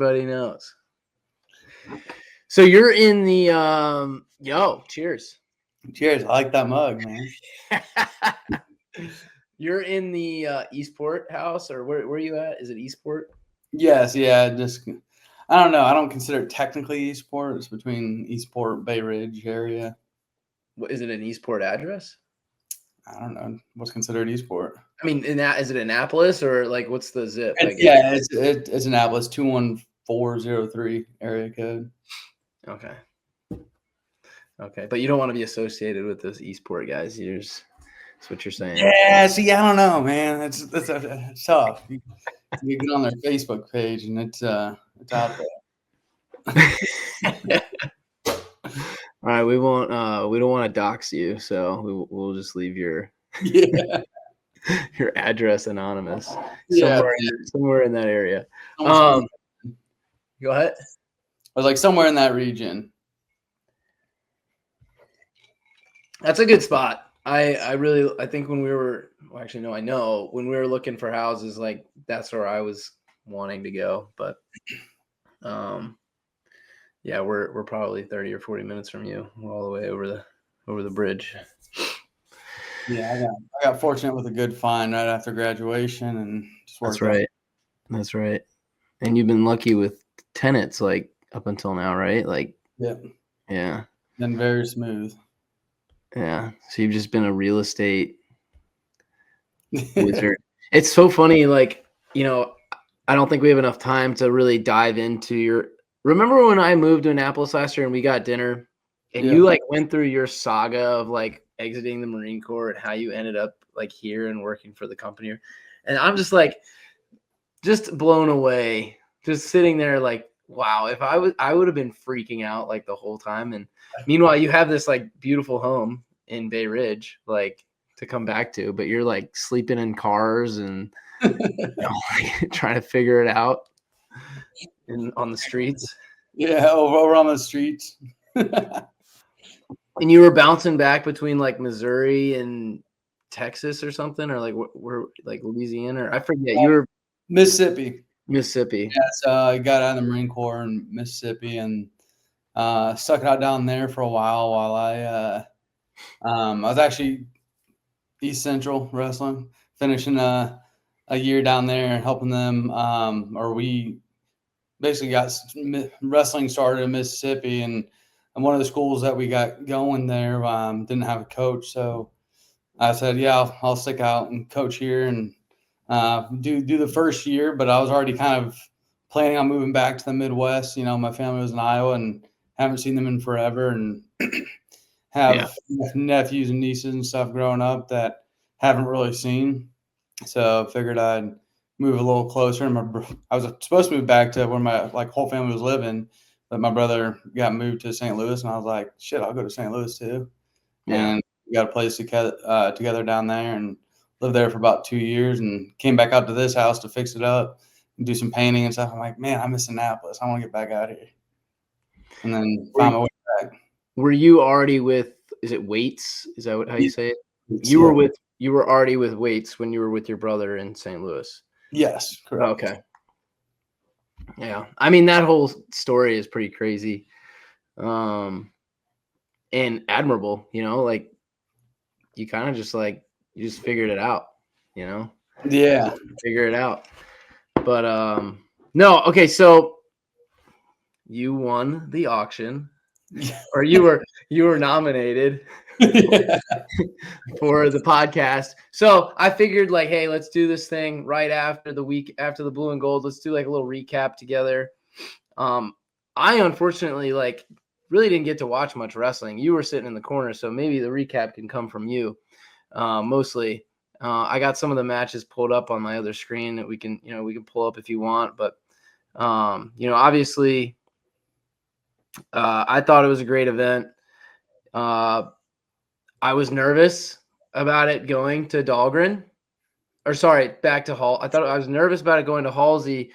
everybody knows. So you're in the cheers. Cheers. I like that mug, man. You're in the Eastport house, or where are you at? Is it Eastport? Yes, yeah. Just I don't know. I don't consider it technically Eastport. It's between Eastport, Bay Ridge area. What is it, an Eastport address? I don't know what's considered Eastport. I mean, is it Annapolis or like what's the zip? It's Annapolis 21403 area code. Okay, but you don't want to be associated with those Eastport guys. That's what you're saying. Yeah, see, I don't know, man. It's tough. You get on their Facebook page and it's out there. All right, we don't want to dox you, so we'll just leave your your address anonymous somewhere in that area. Go ahead. I was like somewhere in that region. That's a good spot. I think when we were I know when we were looking for houses, like that's where I was wanting to go, but yeah, we're probably 30 or 40 minutes from you. We're all the way over the bridge. Yeah, I got fortunate with a good find right after graduation, and just worked. That's right. And you've been lucky with tenants like up until now, right? Like, yeah. Been very smooth. Yeah. So you've just been a real estate wizard. It's so funny. Like, I don't think we have enough time to really dive into remember when I moved to Annapolis last year and we got dinner and you like went through your saga of like exiting the Marine Corps and how you ended up like here and working for the company. And I'm just like, just blown away, just sitting there like, wow, if I would have been freaking out like the whole time. And meanwhile, you have this like beautiful home in Bay Ridge, like to come back to, but you're like sleeping in cars and trying to figure it out on the streets. Yeah, over on the streets. And you were bouncing back between like Missouri and Texas or something, or like where like Louisiana, or I forget. You were Mississippi. Yeah, so I got out of the Marine Corps in Mississippi and stuck it out down there for a while I was actually East Central Wrestling, finishing a year down there, helping them. We basically got wrestling started in Mississippi, and one of the schools that we got going there didn't have a coach, so I said, "Yeah, I'll stick out and coach here and do the first year." But I was already kind of planning on moving back to the Midwest. My family was in Iowa and haven't seen them in forever, and have nephews and nieces and stuff growing up that haven't really seen. So I figured I'd move a little closer. And I was supposed to move back to where my whole family was living, but my brother got moved to St. Louis, and I was like, shit, I'll go to St. Louis too. Yeah. And we got a place together down there and lived there for about 2 years and came back out to this house to fix it up and do some painting and stuff. I'm like, man, I miss Annapolis. I want to get back out here. And then found my way back. Were you already with, is it Waits? Is that how you say it? You were already with Waits when you were with your brother in St. Louis. Yes, correct. Okay. Yeah. I mean, that whole story is pretty crazy. And admirable, like you kind of just you just figured it out, Yeah. Figure it out. But no, okay, so you won the auction. Or you were nominated for the podcast. So I figured like, hey, let's do this thing right after the week after the blue and gold. Let's do like a little recap together. I unfortunately really didn't get to watch much wrestling. You were sitting in the corner, so maybe the recap can come from you. Mostly. I got some of the matches pulled up on my other screen that we can pull up if you want, but obviously I thought it was a great event. I was nervous about it going to Dahlgren. Back to Hall. I was nervous about it going to Halsey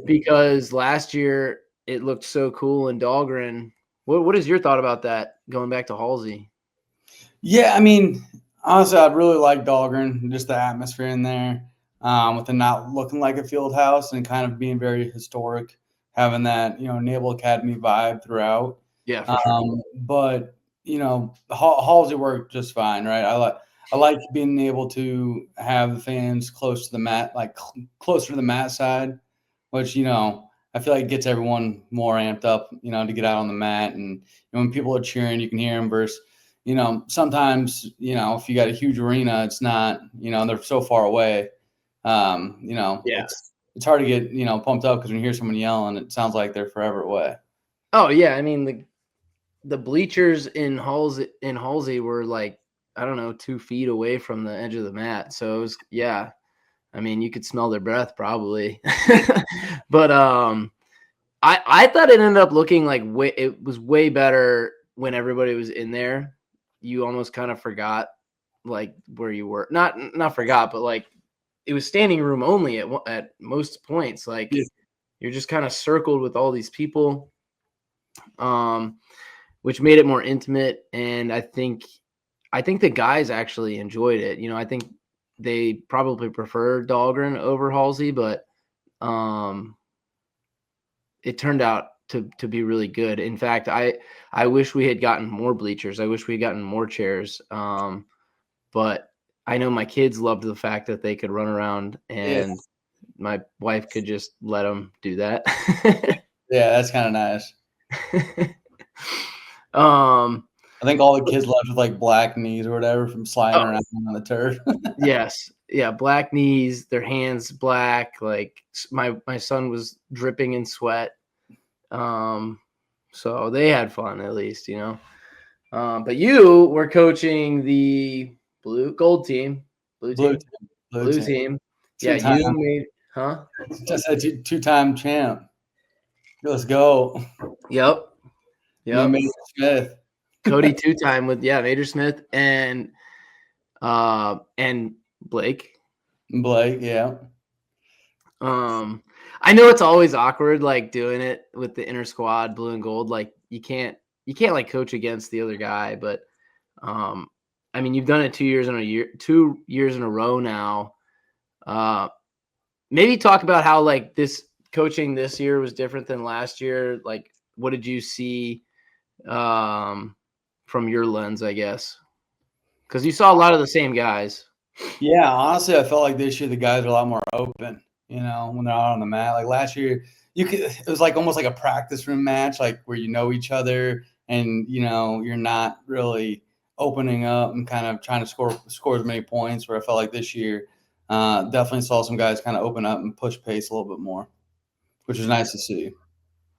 because last year it looked so cool in Dahlgren. What is your thought about that going back to Halsey? Yeah, I mean, honestly, I'd really like Dahlgren, just the atmosphere in there, with it not looking like a field house and kind of being very historic, having that, Naval Academy vibe throughout. Yeah, for sure. But Halsey worked just fine, right? I like being able to have the fans close to the mat, like closer to the mat side, which I feel like gets everyone more amped up, to get out on the mat. And when people are cheering, you can hear them. Versus, sometimes if you got a huge arena, it's not, they're so far away. Yeah. It's hard to get pumped up because when you hear someone yelling, it sounds like they're forever away. Oh yeah, I mean the bleachers in Halsey were like, I don't know, 2 feet away from the edge of the mat. So it was, yeah. I mean, you could smell their breath probably. But I thought it ended up looking like it was way better when everybody was in there. You almost kind of forgot like where you were. Not forgot, but like it was standing room only at most points. Like you're just kind of circled with all these people. Which made it more intimate. And I think the guys actually enjoyed it. I think they probably prefer Dahlgren over Halsey, but it turned out to be really good. In fact, I wish we had gotten more bleachers. I wish we had gotten more chairs. But I know my kids loved the fact that they could run around, and my wife could just let them do that. Yeah, that's kind of nice. I think all the kids left with like black knees or whatever from sliding around on the turf. Yes. Yeah. Black knees, their hands black. Like my son was dripping in sweat. So they had fun at least, but you were coaching the blue team. Yeah. You made, huh? Just a two-time champ. Let's go. Yep. Major Smith. Cody 2-time with Major Smith and Blake. Yeah. I know it's always awkward, like doing it with the inner squad, blue and gold. Like you can't like coach against the other guy, but I mean, you've done it 2 years in a row now. Maybe talk about how like this coaching this year was different than last year. Like, what did you see from your lens, I guess? Because you saw a lot of the same guys. Yeah, honestly, I felt like this year the guys are a lot more open, when they're out on the mat. Like last year, it was like almost like a practice room match, like where you know each other and, you're not really opening up and kind of trying to score as many points. Where I felt like this year, definitely saw some guys kind of open up and push pace a little bit more, which was nice to see.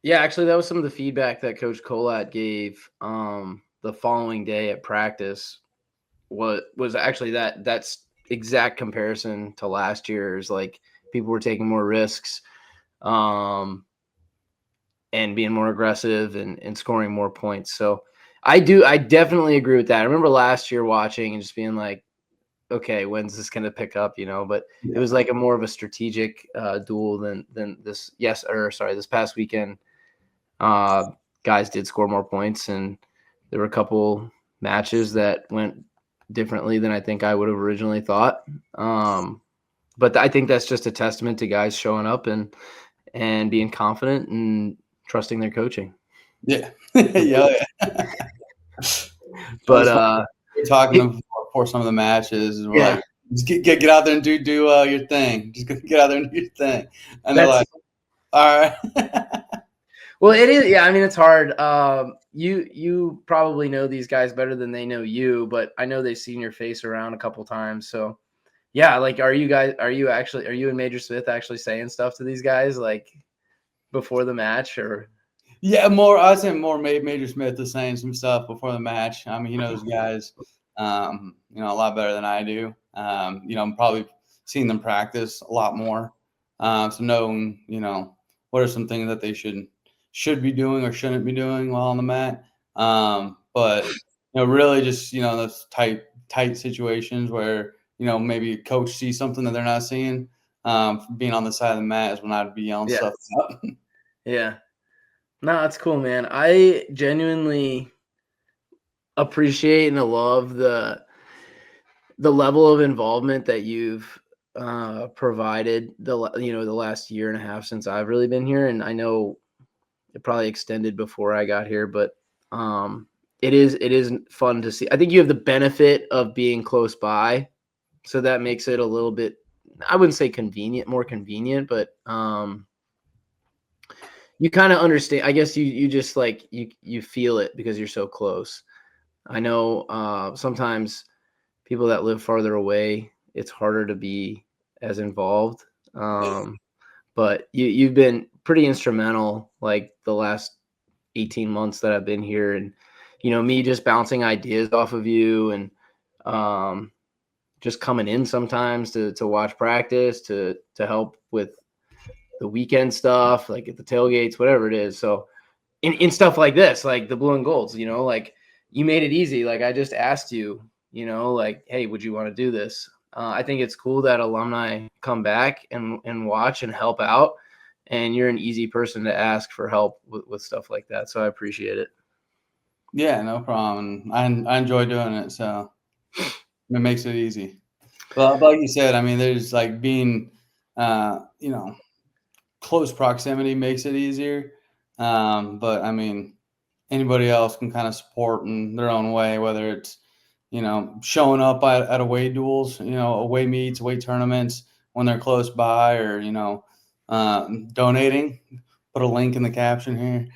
Yeah, actually, that was some of the feedback that Coach Kolat gave the following day at practice. Was actually that's exact comparison to last year's. Like people were taking more risks, and being more aggressive and scoring more points. So I definitely agree with that. I remember last year watching and just being like, okay, when's this going to pick up? But it was like a more of a strategic duel than this. This past weekend, guys did score more points, and there were a couple matches that went differently than I think I would have originally thought. But I think that's just a testament to guys showing up and being confident and trusting their coaching. Yeah. Yeah. But we're talking before some of the matches, and we're like, just get out there and do your thing. Just get out there and do your thing. And they're like, all right. Well, it is. Yeah, I mean, it's hard. You probably know these guys better than they know you, but I know they've seen your face around a couple times. So, yeah, like, are you and Major Smith actually saying stuff to these guys like before the match, or? Yeah, I'd say more Major Smith is saying some stuff before the match. I mean, those guys, a lot better than I do. I'm probably seeing them practice a lot more. So knowing, what are some things that they should be doing or shouldn't be doing while on the mat. But really just those tight situations where maybe a coach sees something that they're not seeing. Being on the side of the mat is when I'd be yelling stuff up. Yeah, no, that's cool, man. I genuinely appreciate and love the level of involvement that you've provided the last year and a half since I've really been here. And I know It probably extended before I got here, but it is fun to see. I think you have the benefit of being close by, so that makes it a little bit, I wouldn't say more convenient, but you kind of understand. I guess you just like you feel it because you're so close. I know sometimes people that live farther away, it's harder to be as involved. But you've been pretty instrumental, like the last 18 months that I've been here, and me just bouncing ideas off of you, and just coming in sometimes to watch practice, to help with the weekend stuff, like at the tailgates, whatever it is. So in stuff like this, like the blue and golds, like you made it easy. Like I just asked you, like, hey, would you want to do this? I think it's cool that alumni come back and watch and help out. And you're an easy person to ask for help with stuff like that. So I appreciate it. Yeah, no problem. I enjoy doing it, so it makes it easy. But like you said, I mean, there's like being, close proximity makes it easier. But I mean, anybody else can kind of support in their own way, whether it's, showing up at away duels, away meets, away tournaments when they're close by, or, donating. Put a link in the caption here.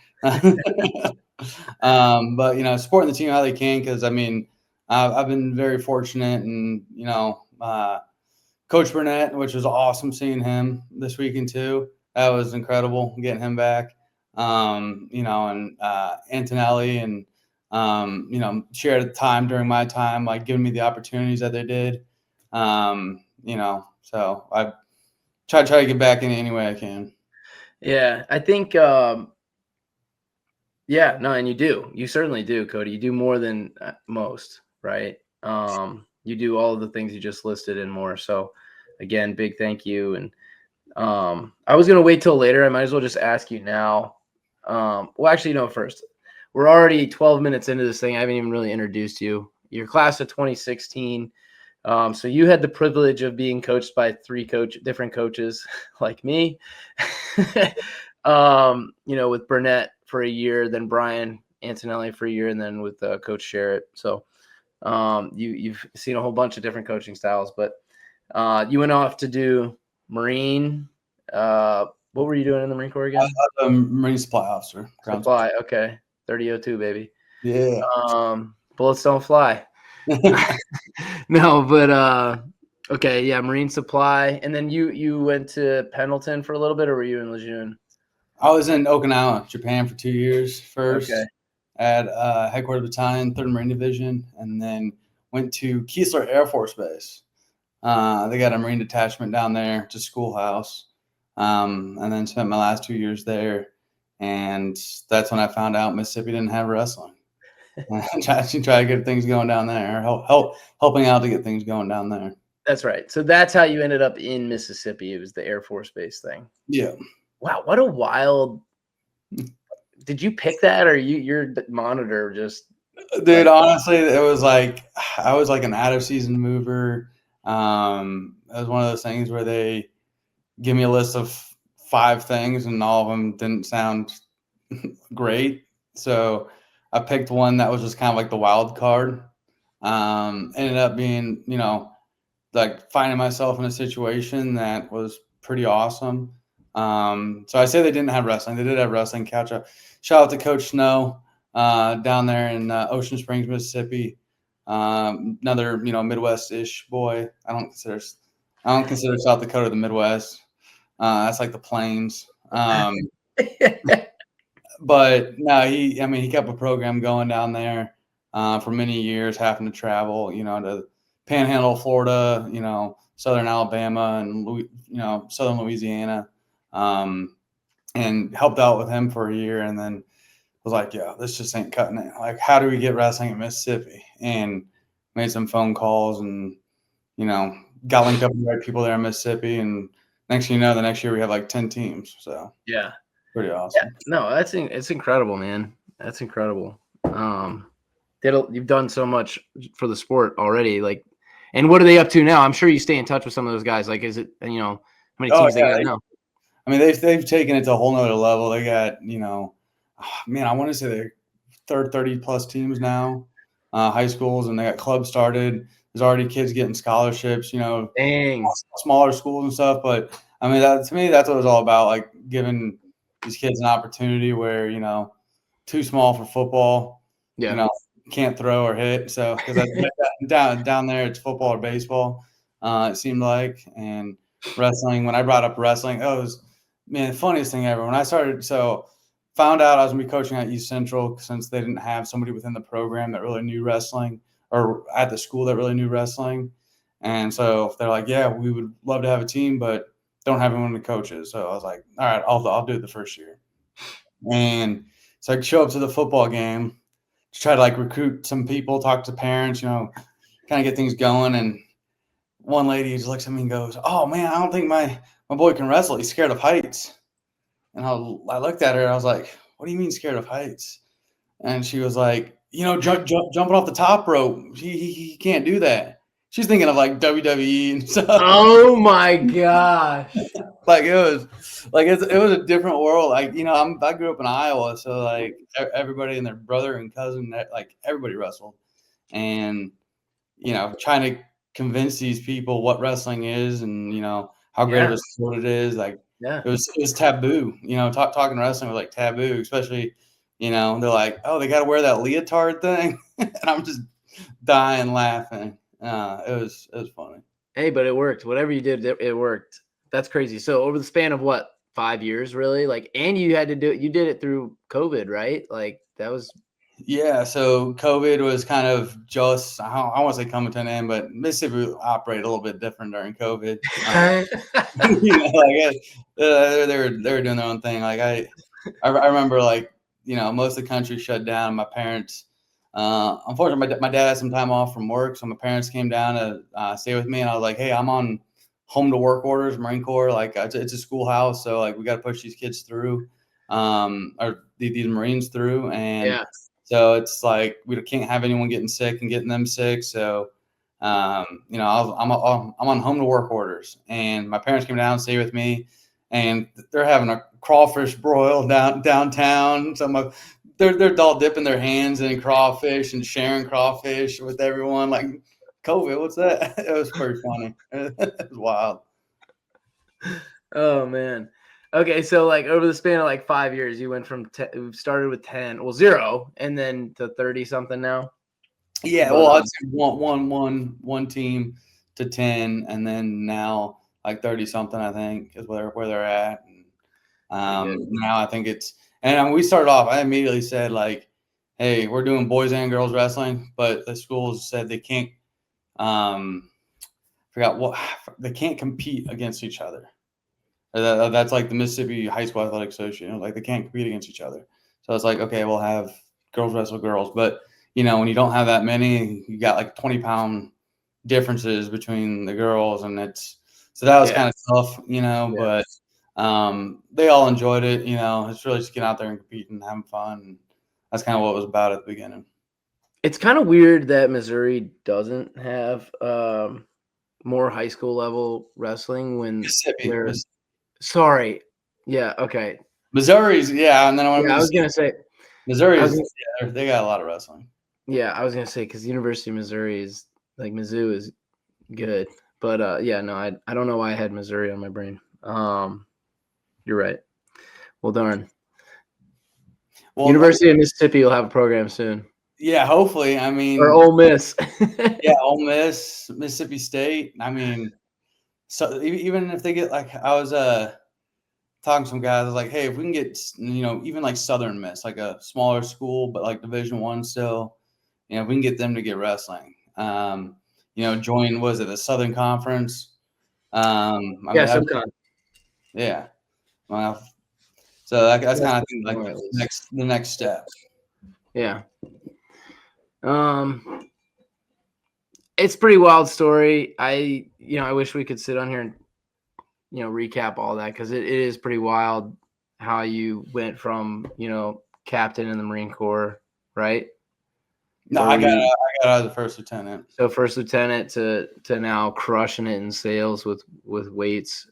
But, supporting the team how they can, because, I mean, I've been very fortunate, and, Coach Burnett, which was awesome seeing him this weekend too. That was incredible getting him back. And Antonelli, and shared the time during my time, like giving me the opportunities that they did. So I try to get back in any way I can. Yeah, I think yeah, no, and you certainly do, Cody. You do more than most, right? You do all of the things you just listed and more. So again, big thank you. And I was gonna wait till later. I might as well just ask you now. Well, actually, no, first. We're already 12 minutes into this thing. I haven't even really introduced you. Your class of 2016. So you had the privilege of being coached by different coaches like me. With Burnett for a year, then Brian Antonelli for a year, and then with Coach Sherritt. So you've seen a whole bunch of different coaching styles, but you went off to do Marine. What were you doing in the Marine Corps again? I was a Marine supply officer. Supply. Okay. 3002, baby. Yeah. Bullets don't fly. No, but okay, yeah, Marine supply. And then you went to Pendleton for a little bit, or were you in Lejeune? I was in Okinawa, Japan for 2 years first. Okay. At Headquarters Battalion, 3rd Marine Division, and then went to Keesler Air Force Base. They got a Marine detachment down there, to schoolhouse, and then spent my last 2 years there. And that's when I found out Mississippi didn't have wrestling. Try to get things going down there, or helping out to get things going down there. That's right. So that's how you ended up in Mississippi. It was the Air Force Base thing. Yeah. Wow, what a wild. Did you pick that, or your monitor just? Dude, honestly, it was like I was like an out of season mover. It was one of those things where they give me a list of 5 things, and all of them didn't sound great. So I picked one that was just kind of like the wild card. Ended up being, like finding myself in a situation that was pretty awesome. So I say they didn't have wrestling. They did have wrestling. Shout out to Coach Snow down there in Ocean Springs, Mississippi. Another, Midwest-ish boy. I don't consider South Dakota the Midwest. That's like the plains. But no, he kept a program going down there for many years, having to travel, to Panhandle, Florida, Southern Alabama, and Southern Louisiana, and helped out with him for a year, and then was like, yeah, this just ain't cutting it. Like, how do we get wrestling in Mississippi? And made some phone calls, and got linked up with the right people there in Mississippi, and next thing you know, the next year we have like 10 teams. So yeah. Pretty awesome. Yeah, no, it's incredible, man. That's incredible. You've done so much for the sport already. Like, and what are they up to now? I'm sure you stay in touch with some of those guys. Like, is it how many teams they got now? I mean, they've taken it to a whole nother level. They got man, I want to say they're 30 plus teams now, high schools, and they got clubs started. There's already kids getting scholarships, Dang. smaller schools and stuff. But I mean, to me, that's what it's all about. Like giving these kids an opportunity where, too small for football, Yeah. can't throw or hit. So, because down there, it's football or baseball, it seemed like. And wrestling, when I brought up wrestling, it was, man, the funniest thing ever. When I started, found out I was going to be coaching at East Central since they didn't have somebody within the program that really knew wrestling, or at the school that really knew wrestling. And so they're like, yeah, we would love to have a team, but don't have anyone to coach it. So I was like, all right, I'll do it the first year. And so I show up to the football game to try to like recruit some people, talk to parents, kind of get things going. And one lady just looks at me and goes, "Oh man, I don't think my boy can wrestle. He's scared of heights." And I looked at her and I was like, "What do you mean scared of heights?" And she was like, jumping off the top rope. He can't do that. She's thinking of like WWE and stuff. Oh my gosh. Like it was a different world. Like, I grew up in Iowa, so like everybody and their brother and cousin, like everybody wrestled. And, trying to convince these people what wrestling is and, how great of a sport it is. Like Yeah. it was taboo, talking wrestling was like taboo, especially, they're like, "Oh, they got to wear that leotard thing." And I'm just dying laughing. It was funny. Hey, but it worked. Whatever you did, it worked. That's crazy. So over the span of what, 5 years, really? Like, and you had to do it. You did it through COVID, right? Like that was. Yeah, so COVID was kind of just, I want to say coming to an end, but Mississippi operated a little bit different during COVID. They were doing their own thing. Like I remember, like, most of the country shut down. My parents, unfortunately, my dad had some time off from work, so my parents came down to stay with me, and I was like, "Hey, I'm on home to work orders, Marine Corps. Like, it's a schoolhouse, so like we got to push these kids through, or these Marines through, and." Yeah. So it's like we can't have anyone getting sick and getting them sick. So, I'm on home to work orders, and my parents came down and stay with me, and they're having a crawfish broil downtown. So they're all dipping their hands in crawfish and sharing crawfish with everyone. Like, COVID, what's that? It was pretty funny. It was wild. Oh man. Okay, so like over the span of like 5 years, you went from started with 10, well 0, and then to 30 something now. Yeah, But, well, I'd say one team to 10, and then now like 30 something, I think, is where they're at. And, now I think it's, and we started off. I immediately said like, "Hey, we're doing boys and girls wrestling," but the schools said they can't. Forgot what they can't compete against each other. That's like the Mississippi High School Athletic Association. Like they can't compete against each other. So it's like, okay, we'll have girls wrestle girls, but when you don't have that many, you got like 20-pound differences between the girls, and so that was kind of tough, but they all enjoyed it. It's really just getting out there and competing and having fun. And that's kind of what it was about at the beginning. it's kind of weird that Missouri doesn't have more high school level wrestling when Mississippi. Sorry. Yeah. Okay. Missouri's, yeah, and then I was gonna say Missouri's, yeah, they got a lot of wrestling. Yeah, I was gonna say because University of Missouri is like Mizzou is good, but yeah, no, I don't know why I had Missouri on my brain. You're right. Well, darn. Well, University of Mississippi will have a program soon. Yeah, hopefully. I mean, Or Ole Miss. Yeah, Ole Miss, Mississippi State. I mean, so even if they get like, I was talking to some guys, I was like, hey, if we can get even like Southern Miss, like a smaller school, but like Division I still, if we can get them to get wrestling, join, was it the Southern Conference? Yeah. Well, so that's kind of like the next step. Yeah. It's a pretty wild story. I wish we could sit on here and recap all that, because it is pretty wild how you went from captain in the Marine Corps, right? No, I got out of the first lieutenant. So first lieutenant to now crushing it in sales with weights.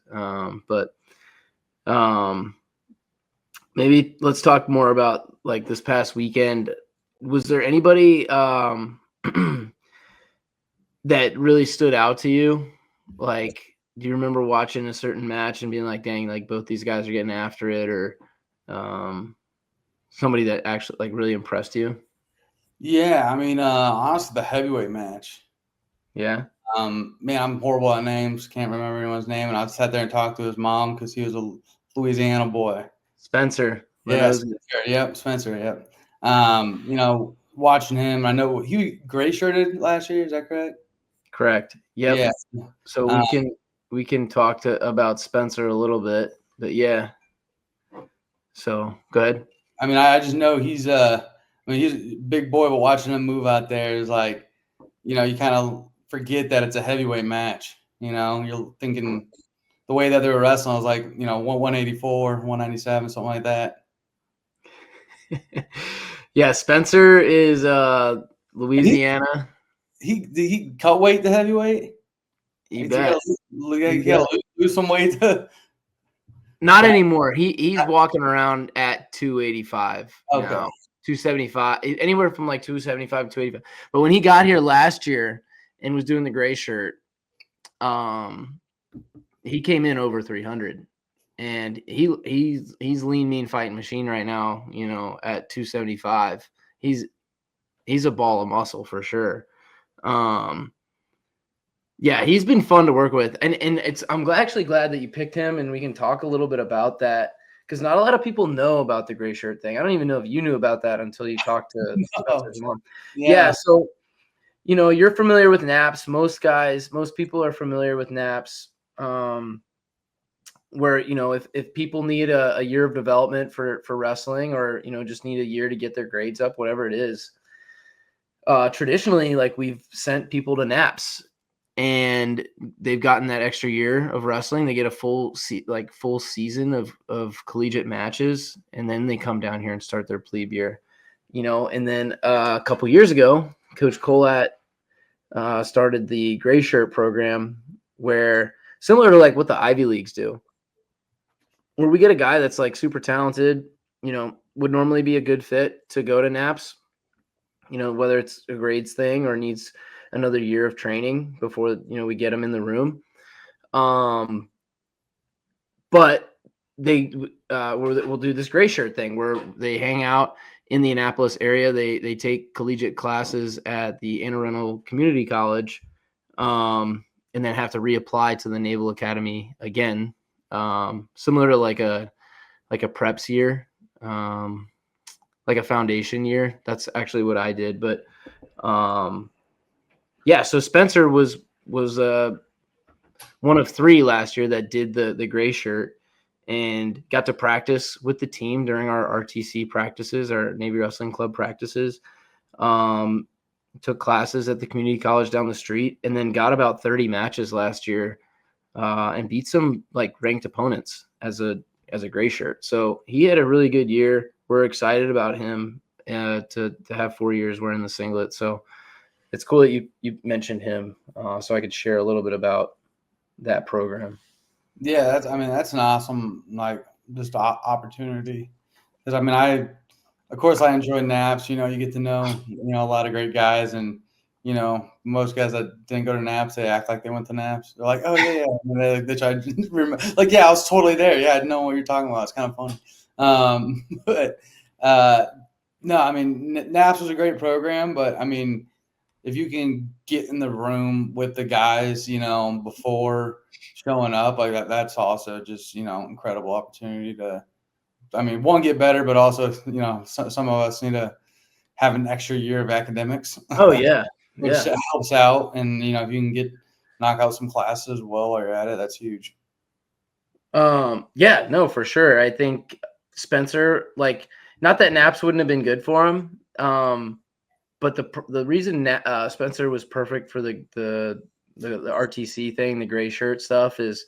Maybe let's talk more about like this past weekend. Was there anybody that really stood out to you? Like, do you remember watching a certain match and being like, dang, like both these guys are getting after it, or somebody that actually like really impressed you? Yeah, I mean, honestly, the heavyweight match. Yeah. Man, I'm horrible at names. Can't remember anyone's name, and I sat there and talked to his mom because he was a Louisiana boy. Spencer. Yeah, Reynolds. Spencer. Yep, Spencer. Yep. Watching him, I know he gray shirted last year. Is that correct? Correct. Yep. Yeah. So Um, we can talk about Spencer a little bit, but yeah. So go ahead. I mean, I just know he's he's a big boy, but watching him move out there is like, you kind of forget that it's a heavyweight match. You're thinking the way that they were wrestling was like, 184, 197, something like that. Yeah, Spencer is And Louisiana. did he cut weight to heavyweight? You He bet. gotta lose some weight to. Not anymore. He's walking around at 285 Okay. now. 275, anywhere from like 275 to 285. But when he got here last year and was doing the gray shirt, he came in over 300. And he's lean, mean fighting machine right now, at 275. He's a ball of muscle for sure. Yeah, he's been fun to work with, and I'm actually glad that you picked him, and we can talk a little bit about that because not a lot of people know about the gray shirt thing. I don't even know if you knew about that until you talked to Oh, Spencer's mom. yeah. Yeah, so you're familiar with naps. Most people are familiar with naps. Where if people need a year of development for wrestling, or just need a year to get their grades up, whatever it is. Traditionally, like, we've sent people to naps, and they've gotten that extra year of wrestling. They get a full season of collegiate matches, and then they come down here and start their plebe year. And then a couple years ago, Coach Colat started the gray shirt program, where similar to like what the Ivy Leagues do, where we get a guy that's like super talented, would normally be a good fit to go to naps, whether it's a grades thing or needs another year of training before, we get him in the room. But they will do this gray shirt thing where they hang out in the Annapolis area. They take collegiate classes at the Anne Arundel Community College, and then have to reapply to the Naval Academy again, similar to like a preps year, like a foundation year. That's actually what I did. But yeah, so Spencer was one of 3 last year that did the gray shirt and got to practice with the team during our RTC practices, our Navy Wrestling Club practices. Took classes at the community college down the street, and then got about 30 matches last year, and beat some like ranked opponents as a gray shirt. So he had a really good year. We're excited about him to have 4 years wearing the singlet. So it's cool that you mentioned him, so I could share a little bit about that program. Yeah, that's an awesome just opportunity. Because of course I enjoy naps. You get to know a lot of great guys, and most guys that didn't go to naps, they act like they went to naps. They're like, oh yeah, and they try to remember, like, yeah, I was totally there. Yeah, I didn't know what you're talking about. It's kind of funny. But no, naps was a great program, but if you can get in the room with the guys, before showing up, like that's also just, incredible opportunity to, one, get better, but also, some of us need to have an extra year of academics. Oh yeah. Which helps out. And, if you can knock out some classes while you're at it, that's huge. Yeah, no, for sure. I think Spencer, like, not that naps wouldn't have been good for him. But the reason Spencer was perfect for the RTC thing, the gray shirt stuff, is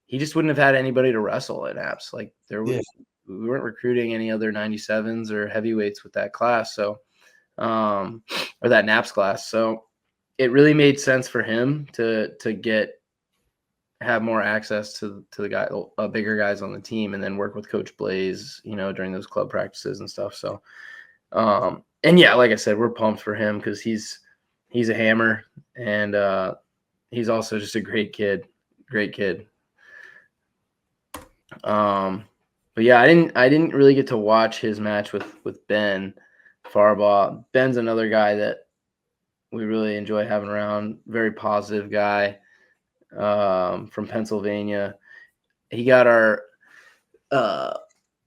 he just wouldn't have had anybody to wrestle at naps. Like, we weren't recruiting any other 97s or heavyweights with that class. So, or that naps class. So it really made sense for him to get have more access to the bigger guys on the team, and then work with Coach Blaze, during those club practices and stuff. So, and yeah, like I said, we're pumped for him because he's a hammer, and he's also just a great kid. But yeah, I didn't really get to watch his match with Ben Farbaugh. Ben's another guy that we really enjoy having around. Very positive guy, from Pennsylvania. He got our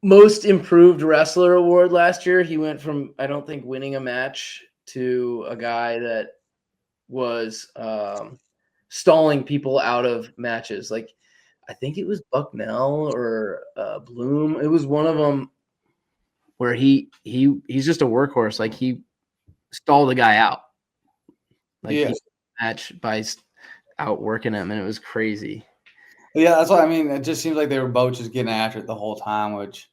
most improved wrestler award last year. He went from, I don't think, winning a match to a guy that was stalling people out of matches. Like, I think it was Bucknell or Bloom. It was one of them where he's just a workhorse. Like, he stalled the guy out. Like, he match by outworking him, and it was crazy. Yeah, that's what I mean. It just seems like they were both just getting after it the whole time, which,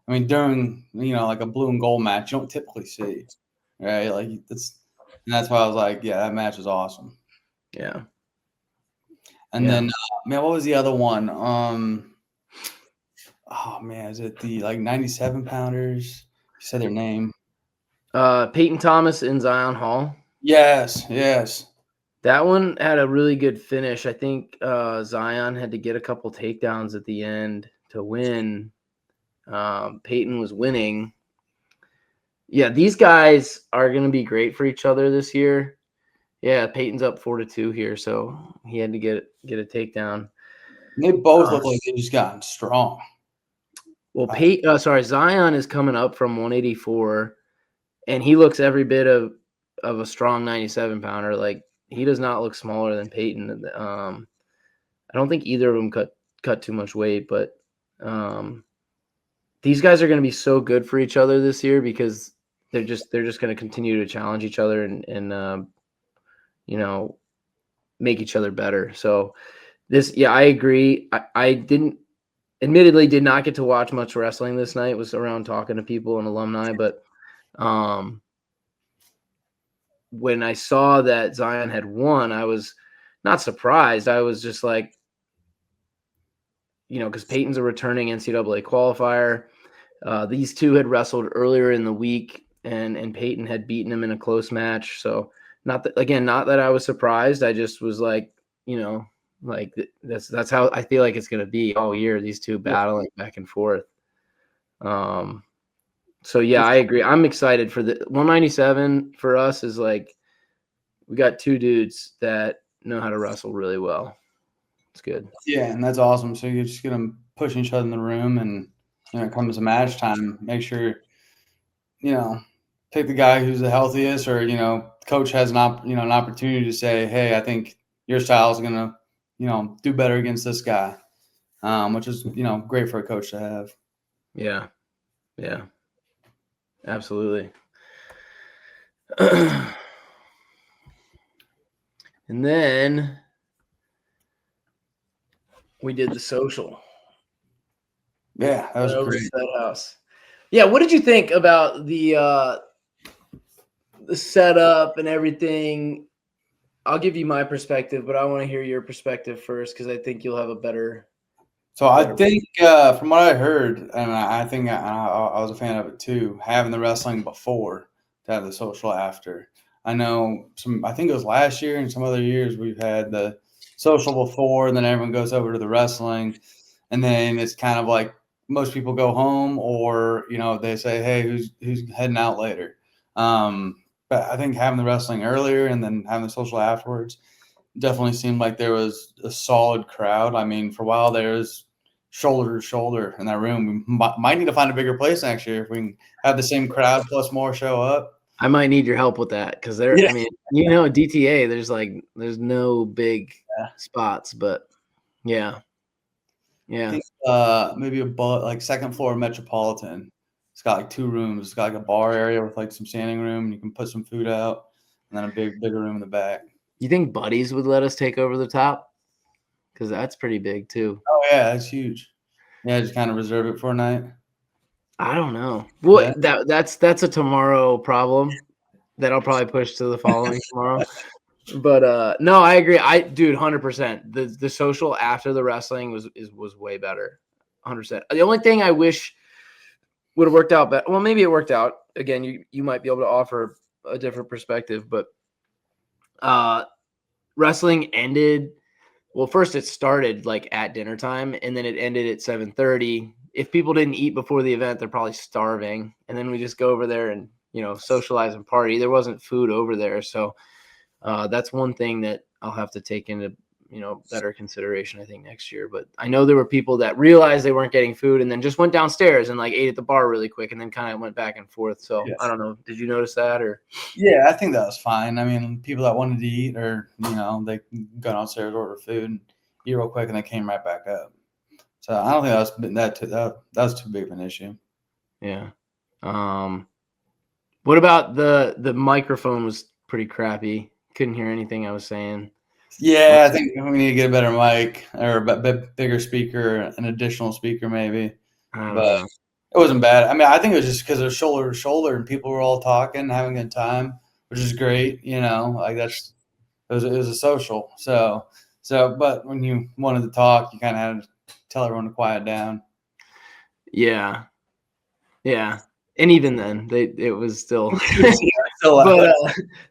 I mean, during, like a blue and gold match, you don't typically see, right? Like, and that's why I was like, yeah, that match was awesome. Yeah. And then, man, what was the other one? Oh man, is it the 97 pounders? You said their name. Peyton Thomas and Zion Hall. Yes. That one had a really good finish. I think Zion had to get a couple takedowns at the end to win. Peyton was winning. Yeah, these guys are going to be great for each other this year. Yeah, Peyton's up 4-2 here, so he had to get a takedown. They both look like they just gotten strong. Well, Zion is coming up from 184, and he looks every bit of a strong 97 pounder. Like, he does not look smaller than Peyton. I don't think either of them cut too much weight, but these guys are going to be so good for each other this year because they're just going to continue to challenge each other and make each other better. So I agree. I admittedly did not get to watch much wrestling this night. It was around talking to people and alumni, but when I saw that Zion had won, I was not surprised. I was just like, because Peyton's a returning NCAA qualifier. These two had wrestled earlier in the week, and Peyton had beaten him in a close match. So not that I was surprised. I just was like, that's how I feel like it's going to be all year. These two battling back and forth. So yeah, I agree. I'm excited for the 197 for us. Is like, we got two dudes that know how to wrestle really well. It's good. Yeah, and that's awesome. So you're just gonna push each other in the room, and when it comes to match time, make sure pick the guy who's the healthiest, or coach has an opportunity to say, hey, I think your style is gonna do better against this guy, which is great for a coach to have. Yeah, absolutely. And then we did the social. Yeah, that was great. House. Yeah, what did you think about the setup and everything? I'll give you my perspective, but I want to hear your perspective first because I think you'll have a better. So I think from what I heard, and I think I was a fan of it too, having the wrestling before to have the social after. I know I think it was last year and some other years we've had the social before, and then everyone goes over to the wrestling, and then it's kind of like most people go home, or they say, hey, who's heading out later. But I think having the wrestling earlier and then having the social afterwards definitely seemed like there was a solid crowd. I mean, for a while there was shoulder to shoulder in that room. We might need to find a bigger place next year if we can have the same crowd plus more show up. I might need your help with that because I mean, DTA, there's no big spots, but yeah. I think, maybe like second floor Metropolitan. It's got like 2 rooms. It's got like a bar area with like some standing room, and you can put some food out, and then a bigger room in the back. You think Buddies would let us take over the top? Because that's pretty big too. Oh yeah, that's huge. Yeah, just kind of reserve it for a night. I don't know. Well, that's a tomorrow problem that I'll probably push to the following tomorrow. But no, I agree. Dude, 100%. The social after the wrestling was way better. 100%. The only thing I wish would have worked out better. Well, maybe it worked out. Again, you might be able to offer a different perspective, but wrestling ended. Well, first it started like at dinner time, and then it ended at 7:30. If people didn't eat before the event, they're probably starving. And then we just go over there and socialize and party. There wasn't food over there, so that's one thing that I'll have to take into better consideration, I think, next year. But I know there were people that realized they weren't getting food and then just went downstairs and like ate at the bar really quick and then kind of went back and forth. So Yes. I don't know. Did you notice that? Or Yeah, I think that was fine. I mean, people that wanted to eat, or they go downstairs, order food, and eat real quick, and they came right back up. So I don't think that was too big of an issue. Yeah. What about the microphone was pretty crappy. Couldn't hear anything I was saying. Yeah, I think we need to get a better mic or a bigger speaker, an additional speaker maybe. I don't But know. it wasn't bad. I mean, I think it was just because it was shoulder to shoulder and people were all talking, having a good time, which is great. Like it was a social. So, but when you wanted to talk, you kind of had to tell everyone to quiet down. Yeah. Yeah. And even then, it was still. Still But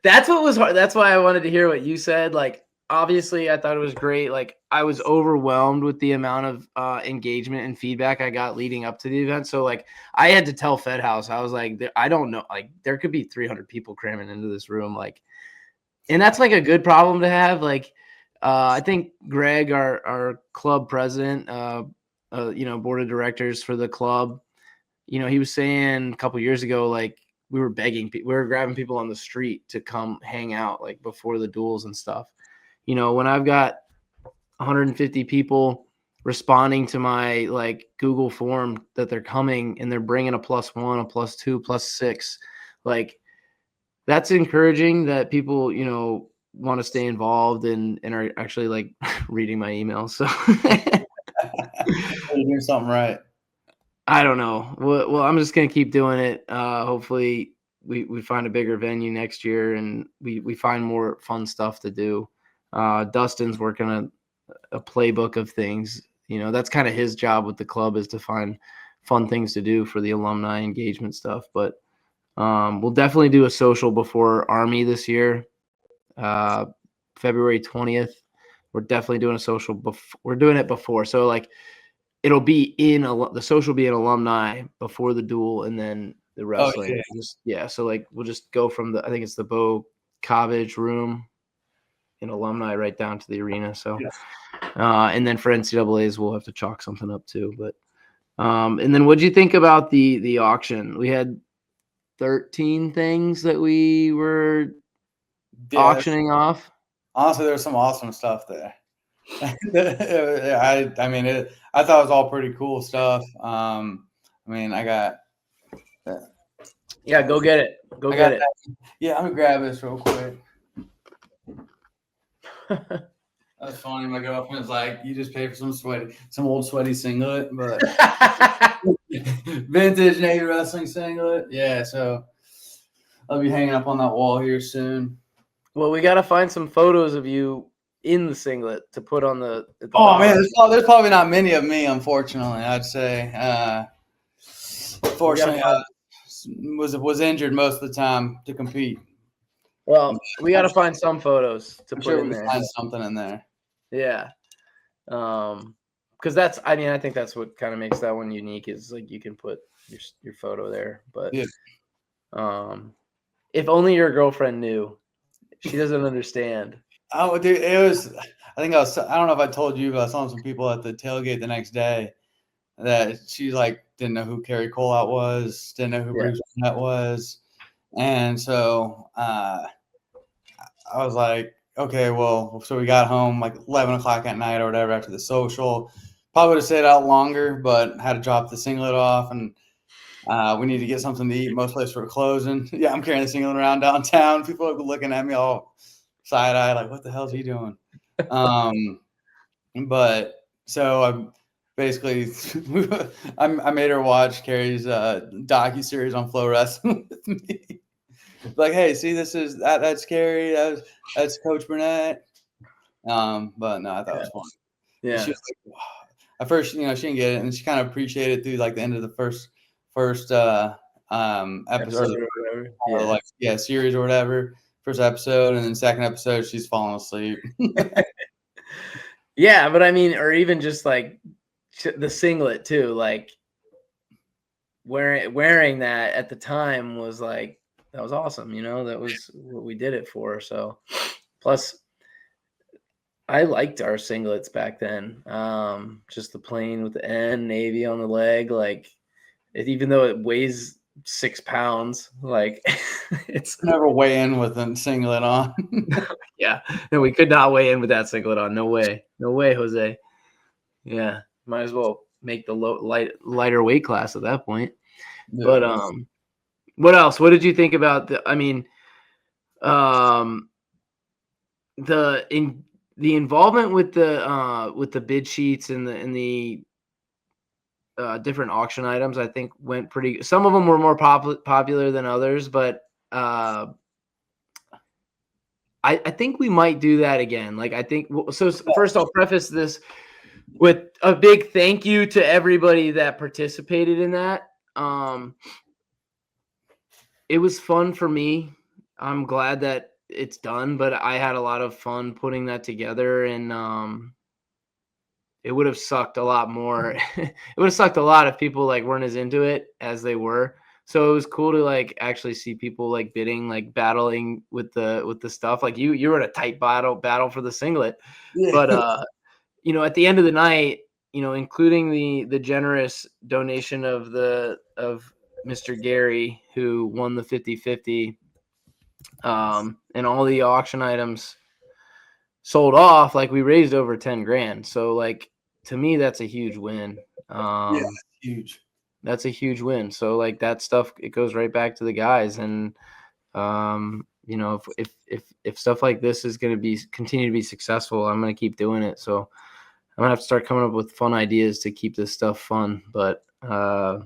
that's what was hard. That's why I wanted to hear what you said. Like, obviously, I thought it was great. Like, I was overwhelmed with the amount of engagement and feedback I got leading up to the event. So, like, I had to tell Fed House, I was like, I don't know. Like, there could be 300 people cramming into this room. Like, and that's like a good problem to have. Like, I think Greg, our club president, board of directors for the club, he was saying a couple years ago, like, we were we were grabbing people on the street to come hang out, like, before the duels and stuff. When I've got 150 people responding to my like Google form that they're coming and they're bringing a +1, a +2, +6, like, that's encouraging that people, want to stay involved and are actually like reading my emails. So you're doing something right. I don't know. Well, I'm just gonna keep doing it. Hopefully, we find a bigger venue next year, and we find more fun stuff to do. Dustin's working a playbook of things. That's kind of his job with the club, is to find fun things to do for the alumni engagement stuff. But we'll definitely do a social before Army this year, February 20th. We're definitely doing a social. We're doing it before, so like, it'll be the social will be an alumni before the duel, and then the wrestling. So like, we'll just go from I think it's the Bo Cottage room in alumni right down to the arena. So, and then for NCAAs, we'll have to chalk something up too. But, and then what'd you think about the auction? We had 13 things that we were auctioning off. Honestly, there was some awesome stuff there. I mean, I thought it was all pretty cool stuff. I mean, I got. Yeah, go get it. Go get it. Yeah, I'm gonna grab this real quick. That's funny. My girlfriend's like, "You just pay for some old sweaty singlet, but vintage Navy wrestling singlet." Yeah, so I'll be hanging up on that wall here soon. Well, we got to find some photos of you in the singlet to put on the man, there's probably not many of me, unfortunately. I'd say, fortunately, I was injured most of the time to compete. Well, we got to find some photos to put in there. Find something in there. Yeah, because I think that's what kind of makes that one unique, is like you can put your photo there. But if only your girlfriend knew. She doesn't understand. Oh, dude, it was. I don't know if I told you, but I saw some people at the tailgate the next day that she's like, didn't know who Kerry Cole was, didn't know who Bruce Burnett was. And so I was like, okay, well, so we got home like 11 o'clock at night or whatever after the social. Probably would have stayed out longer, but had to drop the singlet off, and we need to get something to eat. Most places were closing. Yeah, I'm carrying the singlet around downtown. People are looking at me all side-eye like, what the hell is he doing? But so I basically I made her watch Carrie's docu-series on Flow Wrestling with me. like, hey, see, that's Carrie. That's Coach Burnett. But no, I thought it was fun. Yeah. She was like, wow. At first, she didn't get it, and she kind of appreciated it through like the end of the first episode or whatever. series or whatever. First episode, and then second episode, she's falling asleep. Yeah, but I mean, or even just like the singlet too, like wearing that at the time was like, that was awesome. That was what we did it for. So plus I liked our singlets back then. Just the plain with the N navy on the leg, like even though it weighs 6 pounds, like it's never weigh in with a singlet on. Yeah, no, we could not weigh in with that singlet on. No way, Jose. Yeah, might as well make the lighter weight class at that point. Yeah. But what else? What did you think about the involvement with the bid sheets and the different auction items? I think went pretty. Some of them were more popular than others, but I think we might do that again. Like, I think so. First, I'll preface this with a big thank you to everybody that participated in that. It was fun for me. I'm glad that it's done, but I had a lot of fun putting that together, and it would have sucked a lot more. It would have sucked a lot if people like weren't as into it as they were. So it was cool to like actually see people like bidding, like battling with the stuff. Like you were in a tight battle for the singlet, yeah. But at the end of the night, including the generous donation of Mr. Gary, who won the 50-50, and all the auction items sold off, like we raised over 10 grand. So like, to me, that's a huge win. Yeah, huge. That's a huge win. So like that stuff, it goes right back to the guys. And, if stuff like this is going to continue to be successful, I'm going to keep doing it. So I'm gonna have to start coming up with fun ideas to keep this stuff fun. But I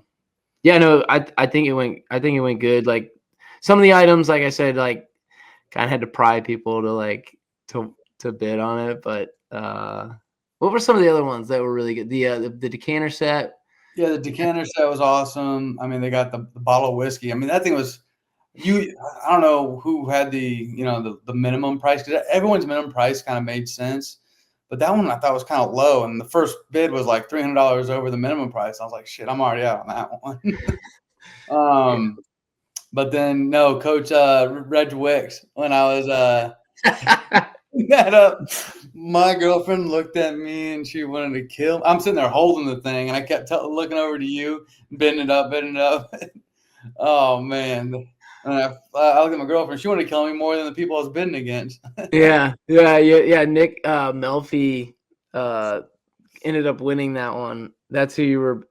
think it went good. Like some of the items, like I said, like kind of had to pry people to bid on it. But what were some of the other ones that were really good? The decanter set. Yeah, the decanter set was awesome. I mean, they got the bottle of whiskey. I mean, that thing was I don't know who had the minimum price, because everyone's minimum price kind of made sense. But that one I thought was kind of low, and the first bid was like $300 over the minimum price. I was like, shit, I'm already out on that one. But then no, Coach Reg Wicks, when I was that up, my girlfriend looked at me and she wanted to kill me. I'm sitting there holding the thing, and I kept looking over to you, bidding it up. Oh man. And I looked at my girlfriend. She wanted to kill me more than the people I was bidding against. Yeah. Nick Melfi ended up winning that one. That's who you were.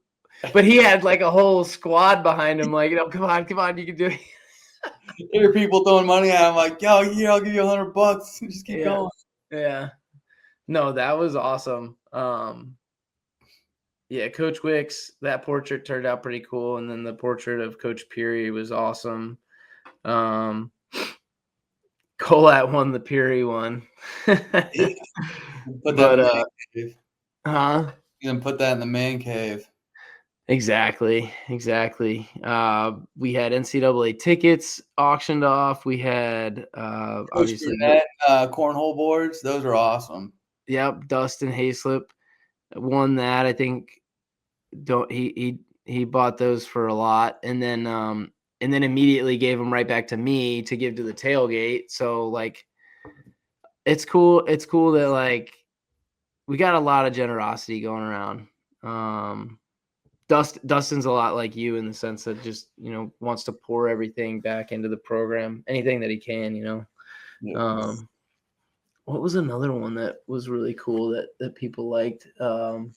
But he had like a whole squad behind him. Like, come on, you can do it. There were people throwing money at him. Like, yo, yeah, I'll give you $100. Just keep going. Yeah. No, that was awesome. Yeah, Coach Wicks, that portrait turned out pretty cool. And then the portrait of Coach Peary was awesome. Colat won the Peary one. But you can put that in the man cave. Exactly. We had NCAA tickets auctioned off. We had obviously cornhole boards. Those are awesome. Yep, Dustin Hayslip won that. I think he bought those for a lot, and then immediately gave them right back to me to give to the tailgate. So like, it's cool. It's cool that like we got a lot of generosity going around. Dustin's a lot like you in the sense that just wants to pour everything back into the program, anything that he can. Yeah. What was another one that was really cool that people liked? The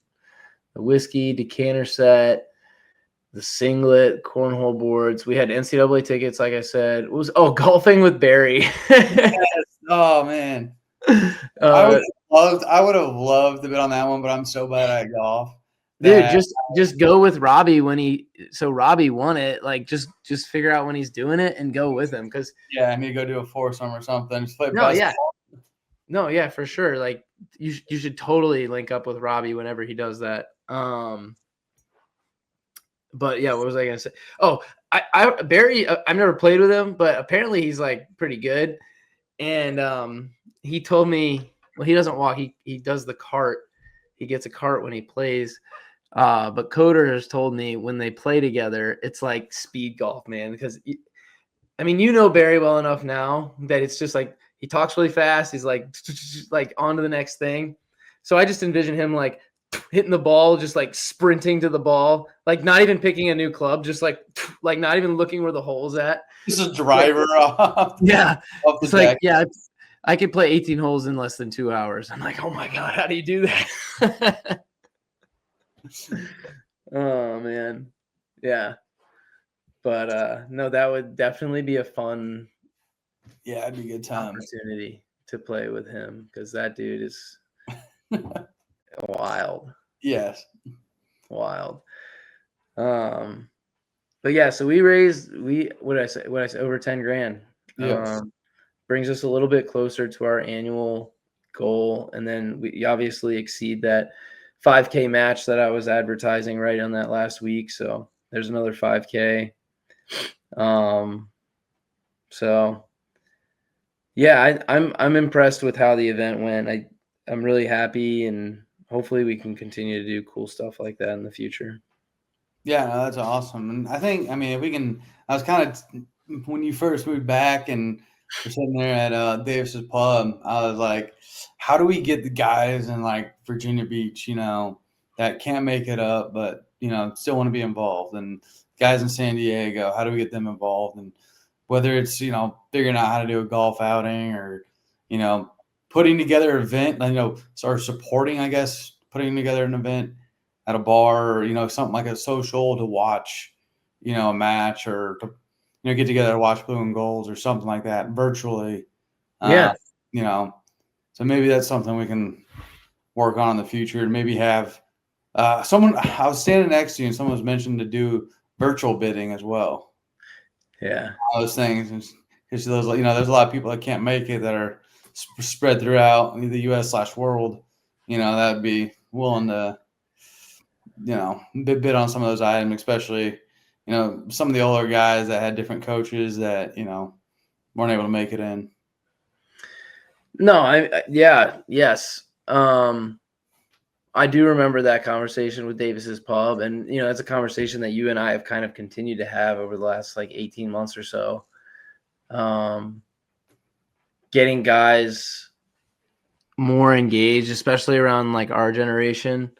whiskey decanter set, the singlet, cornhole boards. We had NCAA tickets, like I said. It was golfing with Barry. Yes. Oh man, I would have loved to bid on that one, but I'm so bad at golf Dude, just go with Robbie so Robbie won it. Like just figure out when he's doing it and go with him. Cause I need to go do a foursome or something. Just play no, basketball. yeah. No, yeah, for sure. Like you should totally link up with Robbie whenever he does that. But yeah, what was I gonna say? Oh, Barry, I've never played with him, but apparently he's like pretty good. And he told me, well, he doesn't walk, he does the cart. He gets a cart when he plays. But Coder has told me when they play together, it's like speed golf, man. Because I mean, you know Barry well enough now that it's just like he talks really fast. He's like on to the next thing. So I just envision him like hitting the ball, just like sprinting to the ball, like not even picking a new club, just like not even looking where the hole's at. Just a driver off. Yeah, Off the it's deck. like I could play 18 holes in less than 2 hours. I'm like, oh my god, how do you do that? Oh man, yeah. But no, that would definitely be a fun it'd be a good time. opportunity to play with him because that dude is wild. Yes. Wild. But yeah, so we raised what did I say over 10 grand. Yes. Brings us a little bit closer to our annual goal, and then we obviously exceed that 5K match that I was advertising right on that last week. So there's another 5K. So yeah, I'm impressed with how the event went. I'm really happy, and hopefully we can continue to do cool stuff like that in the future. Yeah, no, that's awesome. And I think, I mean, if we can, I was kind of, when you first moved back and we're sitting there at Davis's pub, I was like, how do we get the guys in like Virginia Beach, that can't make it up, but, still want to be involved, and guys in San Diego, how do we get them involved? And whether it's, figuring out how to do a golf outing or, putting together an event, or supporting, I guess, putting together an event at a bar or, something like a social to watch, a match or to, get together to watch Blue and Golds or something like that virtually. Yeah. So maybe that's something we can work on in the future. Maybe have someone, I was standing next to you and someone was mentioned to do virtual bidding as well. Yeah. All those things. Because there's a lot of people that can't make it that are spread throughout the U.S./world, that'd be willing to, bid on some of those items, especially, some of the older guys that had different coaches that, weren't able to make it in. No, yes. I do remember that conversation with Davis's pub, and it's a conversation that you and I have kind of continued to have over the last like 18 months or so. Getting guys more engaged, especially around like our generation.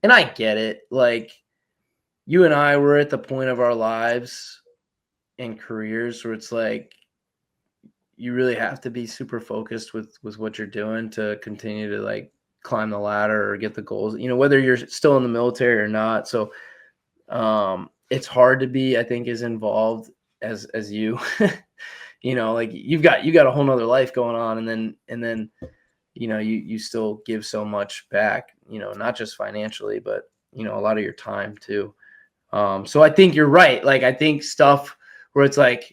And I get it. Like you and I were at the point of our lives and careers where it's like you really have to be super focused with what you're doing to continue to like climb the ladder or get the goals, whether you're still in the military or not. So it's hard to be, I think, as involved as you, like you've got a whole nother life going on, and then you still give so much back, not just financially, but a lot of your time too. So I think you're right. Like I think stuff where it's like,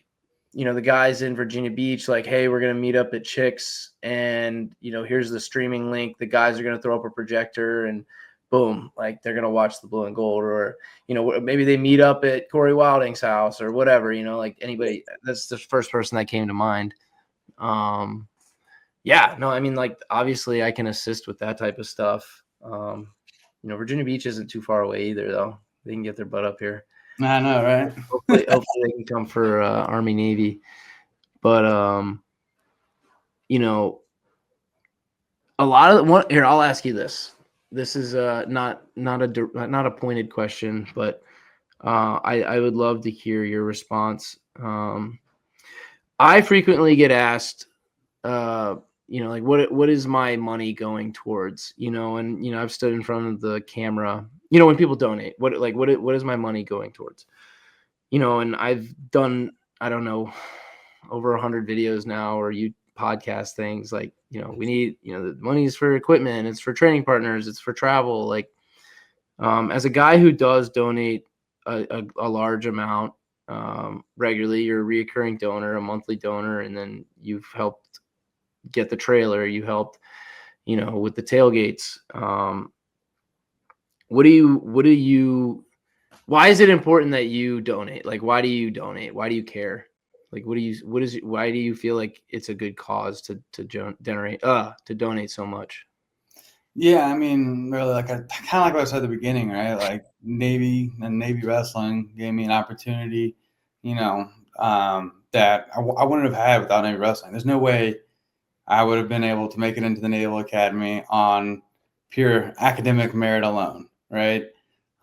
the guys in Virginia Beach, like, hey, we're going to meet up at Chicks and, here's the streaming link. The guys are going to throw up a projector and boom, like they're going to watch the Blue and Gold, or, maybe they meet up at Corey Wilding's house or whatever, like anybody. That's the first person that came to mind. Yeah, no, I mean, like, obviously I can assist with that type of stuff. Virginia Beach isn't too far away either, though. They can get their butt up here. I know, right? Hopefully they can come for Army Navy, but a lot of one here. I'll ask you this. This is not a pointed question, but I would love to hear your response. I frequently get asked, like what is my money going towards? And I've stood in front of the camera. When people donate, what is my money going towards? And I've done, I don't know, over 100 videos now, or you podcast things like, we need, the money is for equipment, it's for training partners, it's for travel. Like, As a guy who does donate a large amount regularly, you're a reoccurring donor, a monthly donor, and then you've helped get the trailer. You helped, with the tailgates. What do you? Why is it important that you donate? Like, why do you donate? Why do you care? Like, why do you feel like it's a good cause to donate so much? Yeah, I mean, really, like kind of like what I said at the beginning, right? Like Navy and Navy wrestling gave me an opportunity, that I wouldn't have had without Navy wrestling. There's no way I would have been able to make it into the Naval Academy on pure academic merit alone, right?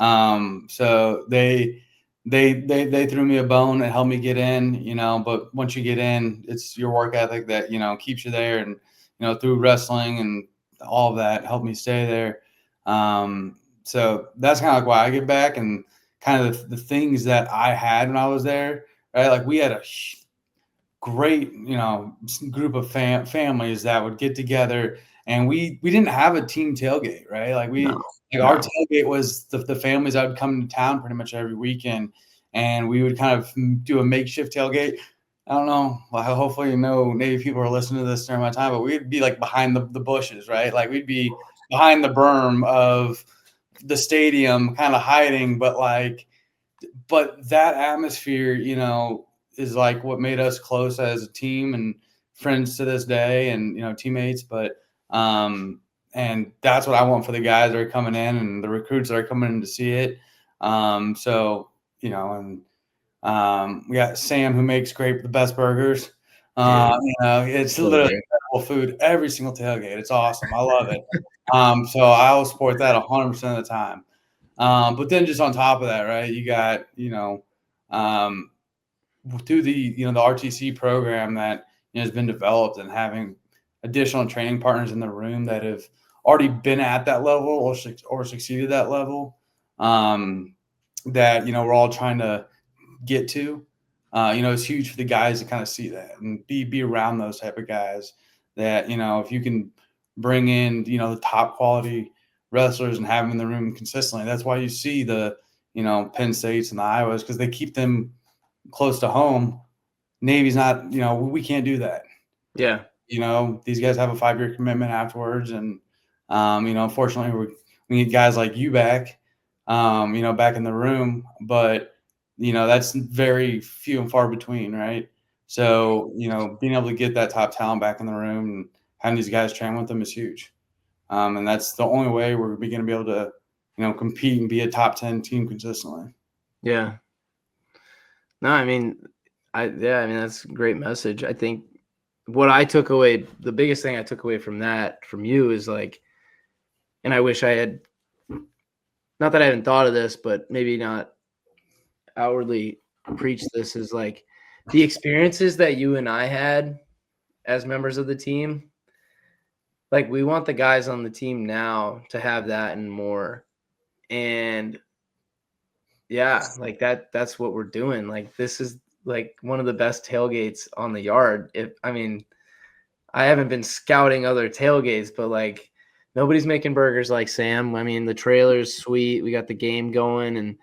So they threw me a bone and helped me get in, But once you get in, it's your work ethic that keeps you there, and through wrestling and all of that helped me stay there. So that's kind of like why I get back, and kind of the things that I had when I was there, right? Like we had a great group of families that would get together, and we didn't have a team tailgate, right? Like our tailgate was the families that would come to town pretty much every weekend, and we would kind of do a makeshift tailgate. I don't know, well, hopefully Navy people are listening to this during my time, but we'd be like behind the bushes, right? Like we'd be behind the berm of the stadium kind of hiding, but that atmosphere, is like what made us close as a team and friends to this day, and teammates. But and that's what I want for the guys that are coming in and the recruits that are coming in to see it. So and we got Sam who makes the best burgers. It's literally incredible food every single tailgate. It's awesome. I love it. So I will support that 100% of the time. But then just on top of that, right, you got, through the RTC program that has been developed, and having additional training partners in the room that have already been at that level or succeeded that level, that we're all trying to get to. It's huge for the guys to kind of see that and be around those type of guys that, if you can bring in, the top quality wrestlers and have them in the room consistently. That's why you see the, Penn States and the Iowas, because they keep them close to home. Navy's not, we can't do that. Yeah. These guys have a 5-year commitment afterwards. And, unfortunately we need guys like you back, back in the room, but that's very few and far between. Right. So, being able to get that top talent back in the room and having these guys train with them is huge. And that's the only way we're going to be able to, compete and be a top 10 team consistently. Yeah. No, I mean, that's a great message. I think the biggest thing I took away from you is like, and I wish I had, not that I haven't thought of this, but maybe not outwardly preach this, is like the experiences that you and I had as members of the team. Like, we want the guys on the team now to have that and more. And yeah, like that's what we're doing. Like, this is like one of the best tailgates on the yard. I haven't been scouting other tailgates, but like nobody's making burgers like Sam. I mean, the trailer's sweet. We got the game going, and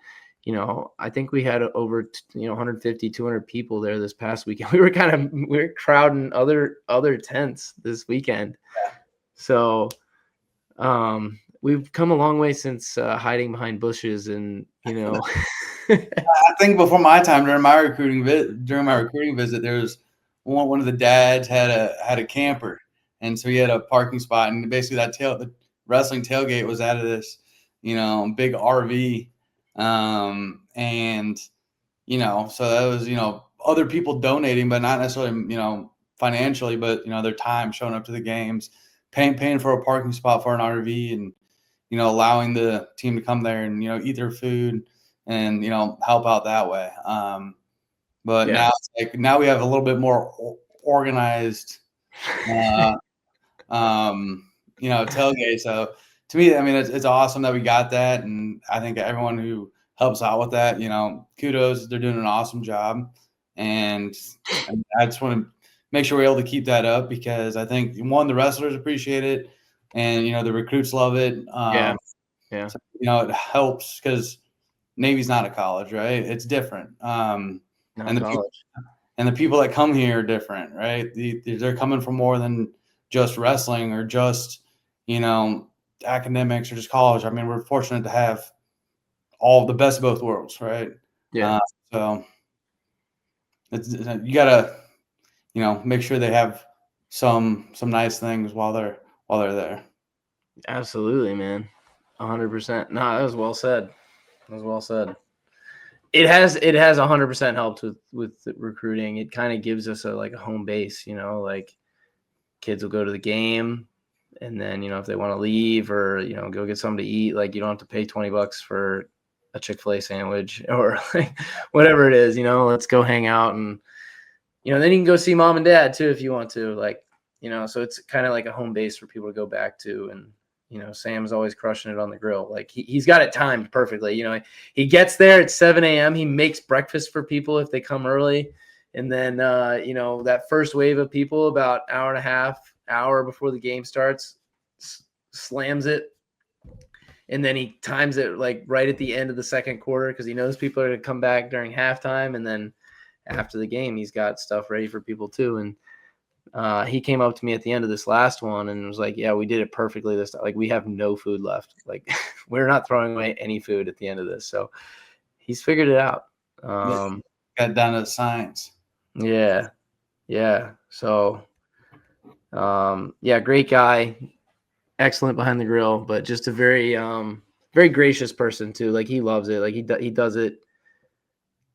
I think we had over 150, 200 people there this past weekend. We were crowding other tents this weekend. Yeah. So we've come a long way since hiding behind bushes, and I think before my time, during my recruiting visit, there was one of the dads had a camper, and so he had a parking spot, and basically the wrestling tailgate was out of this, big RV, and so that was other people donating, but not necessarily financially, but their time showing up to the games, paying for a parking spot for an RV, and allowing the team to come there and eat their food and help out that way. But now it's like, now we have a little bit more organized, tailgate. So to me, I mean, it's awesome that we got that, and I think everyone who helps out with that, kudos. They're doing an awesome job, and I just want to make sure we're able to keep that up, because I think, one, the wrestlers appreciate it, and the recruits love it. Yeah. So it helps because Navy's not a college, right? It's different. Not And college. the people that come here are different, right? They're coming from more than just wrestling or just, academics or just college. I mean, we're fortunate to have all the best of both worlds, right? Yeah. So you gotta, make sure they have some nice things while they're there. Absolutely, man. 100%. No, that was well said. That was well said. It has 100% helped with recruiting. It kind of gives us a home base, like kids will go to the game, and then if they want to leave or go get something to eat, like you don't have to pay $20 for a Chick-fil-A sandwich or like whatever it is. Let's go hang out, and then you can go see mom and dad too if you want to, so it's kind of like a home base for people to go back to. And Sam's always crushing it on the grill. Like he's got it timed perfectly. He gets there at 7 a.m. He makes breakfast for people if they come early. And then, that first wave of people about hour before the game starts, slams it. And then he times it like right at the end of the second quarter because he knows people are going to come back during halftime. And then after the game, he's got stuff ready for people too. And he came up to me at the end of this last one and was like, yeah, we did it perfectly this time. Like, we have no food left. Like, we're not throwing away any food at the end of this. So he's figured it out. Got down to the science. Yeah. Yeah. So, great guy. Excellent behind the grill, but just a very, very gracious person too. Like, he loves it. Like, he does it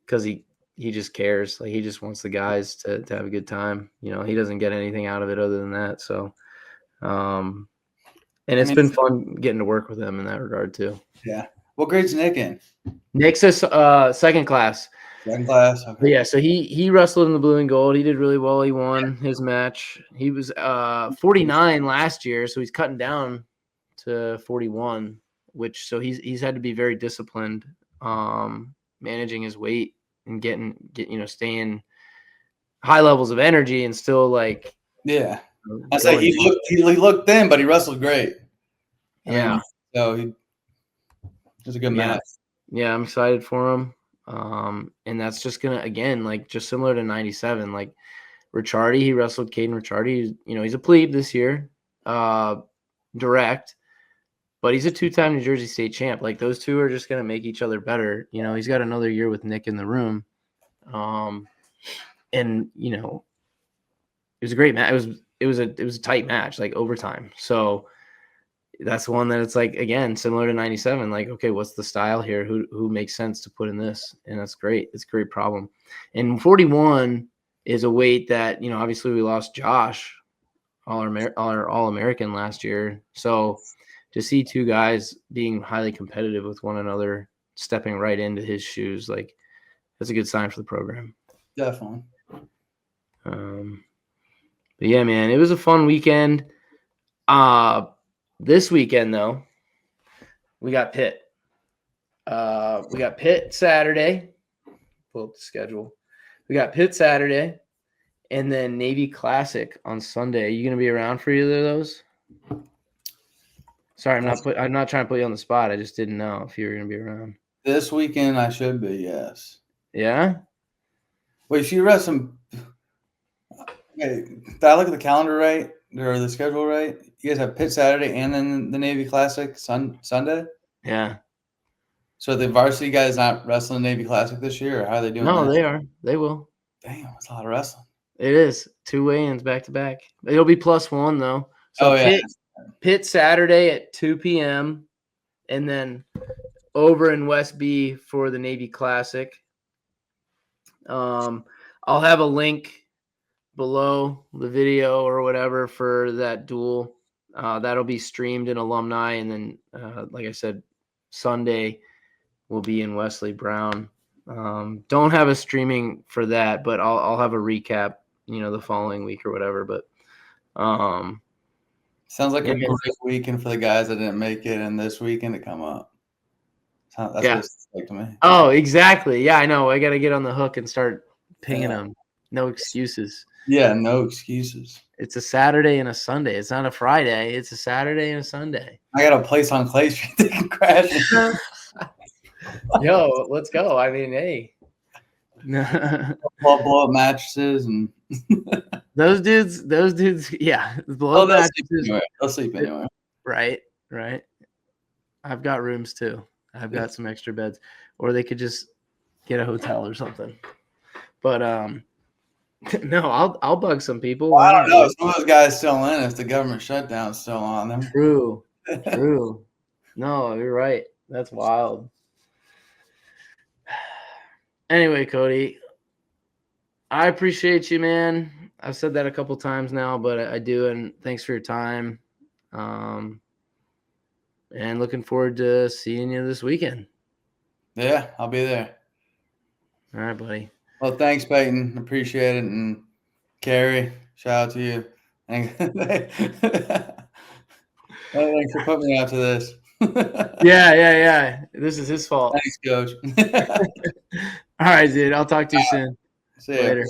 because he just cares. Like, he just wants the guys to have a good time. He doesn't get anything out of it other than that. So, and it's been fun getting to work with him in that regard too. Yeah. What grade's Nick in? Nick's a second class. Second class. Okay. But yeah, so he wrestled in the blue and gold. He did really well. He won his match. He was 49 last year, so he's cutting down to 41, which so he's had to be very disciplined, managing his weight and getting staying high levels of energy and still like I say he looked thin, but he wrestled great. Yeah. So it was a good match. Yeah, I'm excited for him. And that's just gonna again just similar to 97. Like Ricciardi, he wrestled Caden Ricciardi. He's a plebe this year, direct. But he's a two-time New Jersey State champ. Like, those two are just going to make each other better. He's got another year with Nick in the room. And, it was a great match. It was a tight match, like overtime. So that's one that it's like, again, similar to 97. Like, okay, what's the style here? Who makes sense to put in this? And that's great. It's a great problem. And 41 is a weight that, obviously we lost Josh, All-American last year. So to see two guys being highly competitive with one another, stepping right into his shoes, like, that's a good sign for the program. Definitely. But yeah, man, it was a fun weekend. This weekend though, we got Pitt. We got Pitt Saturday. Pull up the schedule. We got Pitt Saturday, and then Navy Classic on Sunday. Are you gonna be around for either of those? Sorry, I'm not trying to put you on the spot. I just didn't know if you were going to be around. This weekend I should be, yes. Yeah? Wait, if you read some did I look at the calendar right? Or the schedule right? You guys have Pitt Saturday and then the Navy Classic Sunday? Yeah. So the varsity guys not wrestling Navy Classic this year, or how are they doing? No, they are. They will. Damn, that's a lot of wrestling. It is. 2 weigh-ins back to back. It'll be +1 though. So Pitt Saturday at 2 p.m. and then over in West B for the Navy Classic. I'll have a link below the video or whatever for that duel. That'll be streamed in Alumni, and then like I said, Sunday will be in Wesley Brown. Don't have a streaming for that, but I'll have a recap, the following week or whatever. But sounds like a great weekend for the guys that didn't make it, and this weekend to come up. That's what it sounds like to me. Oh, exactly. Yeah, I know. I got to get on the hook and start pinging them. No excuses. Yeah, no excuses. It's a Saturday and a Sunday. It's not a Friday. It's a Saturday and a Sunday. I got a place on Clay Street that can crash it. Yo, let's go. I mean, hey. blow up mattresses and those dudes, yeah. Blow up mattresses. They'll sleep anywhere. Right. I've got rooms too. I've got some extra beds. Or they could just get a hotel or something. But no, I'll bug some people. Well, I don't know. Some of those guys still in if the government shutdown's still on them. True. No, you're right. That's wild. Anyway, Cody, I appreciate you, man. I've said that a couple times now, but I do, and thanks for your time. And looking forward to seeing you this weekend. Yeah, I'll be there. All right, buddy. Well, thanks, Peyton. Appreciate it. And Carrie, shout out to you. Thanks for putting me out to this. Yeah. This is his fault. Thanks, Coach. All right, dude. I'll talk to you soon. See you later.